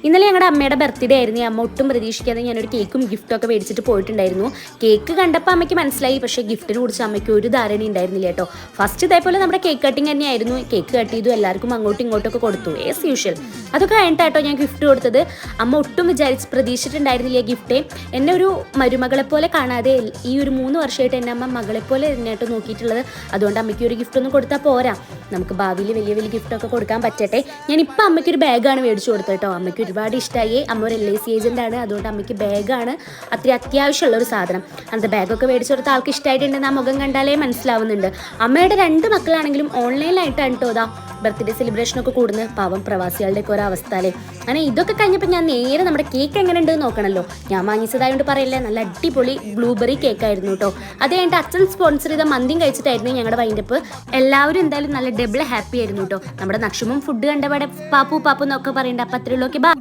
ഇന്നലെ ഞങ്ങളുടെ അമ്മയുടെ ബർത്ത്ഡേ ആയിരുന്നു. അമ്മ ഒട്ടും പ്രതീക്ഷിക്കാതെ ഞാനൊരു കേക്കും ഗിഫ്റ്റും ഒക്കെ മേടിച്ചിട്ട് പോയിട്ടുണ്ടായിരുന്നു. കേക്ക് കണ്ടപ്പോൾ അമ്മയ്ക്ക് മനസ്സിലായി, പക്ഷേ ഗിഫ്റ്റിനെ കുറിച്ച് അമ്മയ്ക്ക് ഒരു ധാരണ ഉണ്ടായിരുന്നില്ല കേട്ടോ. ഫസ്റ്റ് ഇതേപോലെ നമ്മുടെ കേക്ക് കട്ടിങ് തന്നെയായിരുന്നു. കേക്ക് കട്ട് ചെയ്തു, എല്ലാവർക്കും അങ്ങോട്ടും ഇങ്ങോട്ടൊക്കെ കൊടുത്തു, ആസ് യൂഷ്വൽ. അതൊക്കെ കഴിഞ്ഞിട്ടാട്ടോ ഞാൻ ഗിഫ്റ്റ് കൊടുത്തത്. അമ്മ ഒട്ടും പ്രതീക്ഷിച്ചിട്ടുണ്ടായിരുന്നില്ല ഗിഫ്റ്റ്. എന്നെ ഒരു മരുമകളെ പോലെ കാണാതെ ഈ ഒരു 3 വർഷമായിട്ട് എൻ്റെ അമ്മ മകളെ പോലെ തന്നെയായിട്ട് നോക്കിയിട്ടുള്ളത്. അതുകൊണ്ട് അമ്മയ്ക്ക് ഒരു ഗിഫ്റ്റ് ഒന്നും കൊടുത്താൽ പോരാ, നമുക്ക് ഭാവിയിൽ വലിയ വലിയ ഗിഫ്റ്റൊക്കെ കൊടുക്കാൻ പറ്റട്ടെ. ഞാനിപ്പോൾ അമ്മയ്ക്കൊരു ബാഗാണ് മേടിച്ചു കൊടുത്തത് കേട്ടോ. അമ്മയ്ക്ക് ഒരുപാട് ഇഷ്ടമായി. അമ്മ ഒരു LIC ഏജൻ്റാണ്, അതുകൊണ്ട് അമ്മയ്ക്ക് ബാഗാണ് അത്യാവശ്യമുള്ളൊരു സാധനം. അന്നത്തെ ബാഗൊക്കെ മേടിച്ചു കൊടുത്ത ആൾക്ക് ഇഷ്ടമായിട്ടുണ്ടെന്ന് ആ മുഖം കണ്ടാലേ മനസ്സിലാവുന്നുണ്ട്. അമ്മയുടെ 2 മക്കളാണെങ്കിലും ഓൺലൈനിലായിട്ടാണ് കേട്ടോ ഇതാ ബർത്ത്ഡേ സെലിബ്രേഷനൊക്കെ കൂടുന്നത്. പാവം പ്രവാസികളുടെയൊക്കെ ഒരു അവസ്ഥയിലെ. അങ്ങനെ ഇതൊക്കെ കഴിഞ്ഞപ്പോൾ ഞാൻ നേരെ നമ്മുടെ കേക്ക് എങ്ങനെ ഉണ്ടെന്ന് നോക്കണമല്ലോ. ഞാൻ വാങ്ങിച്ചതായതുകൊണ്ട് പറയില്ലേ, നല്ല അടിപൊളി ബ്ലൂബെറി കേക്കായിരുന്നു കേട്ടോ. അത് കഴിഞ്ഞിട്ട് അച്ഛൻ സ്പോൺസർ ചെയ്ത മന്തിയും കഴിച്ചിട്ടായിരുന്നു ഞങ്ങളുടെ വൈൻഡപ്പ്. എല്ലാവരും എന്തായാലും നല്ല ഡബിൾ ഹാപ്പി ആയിരുന്നു കേട്ടോ. നമ്മുടെ നക്ഷമും ഫുഡ് കണ്ടപാടെ പാപ്പു എന്നൊക്കെ പറയണ്ട. അപ്പം അത്രയുള്ളൂ. Okay, by.